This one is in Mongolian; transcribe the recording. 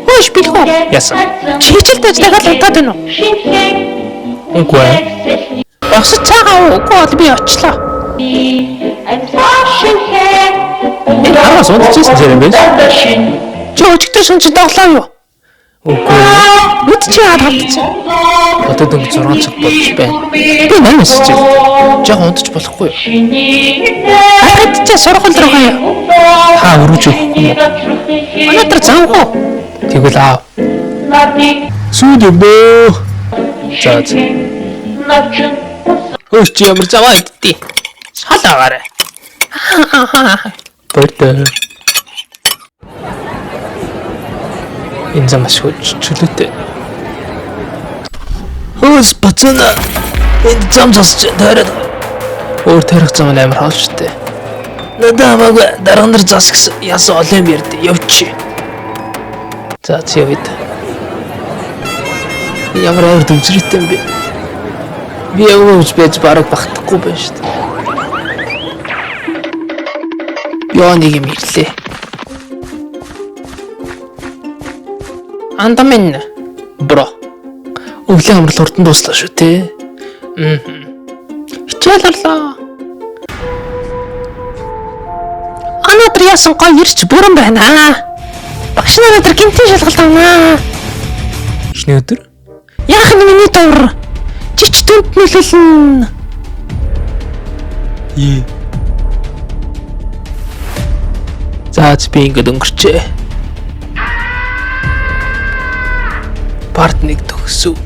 Хөөш бэлгүү. Яасан? Чижилдэж дагаад удаад байна уу? Үгүй ээ. Босч цаагаа үгүй бол би очлоо. Хараа сундчихсан зэрэг байж. Чи өчигдөр шин чи тоглоо юу? Үгүй ээ. Үд чи яад хавдчих. Одоо дөг 6 цаг болж байна. Би 8 сэж. Жог унтаж болохгүй юу? Ахад чи сургууль руу гаяа. Та өргөж өгөхгүй юу? Өнөөдөр завгүй. Тэгвэл аав. Сүйд өгдөө. За. Хөөс чи ямар заваа идтий. Шалаагаарай. Бэрдэ. Энэ замаш чөлөөтэй. Хөөс бацана. Энэ зам засч таарад. Өөр тарих зам амар хаалштай. Надаа хамаагүй дараа нар зас гэсэн яасан олон юм ярьд явчих. За явъя. Ямар өөр дүнжрэлтэй юм бэ? Би явж байж бараг багтахгүй байна шүү дээ. Яа нэг юм ирлээ. Андамын. Бро. Өвлийн амрал хурдан дуслаа шүү те. Хичээл орлоо. Өнөөдөр яасан гоё ирч бүрэн байна. Багш нар өнөөдөр гинтийн шалгалт авнаа. Эхний өдөр? Яах нь миний дур? Чич дүнд нөлөөлнө. За би ингэж өнгөрчээ. Парт нэг төгсөв.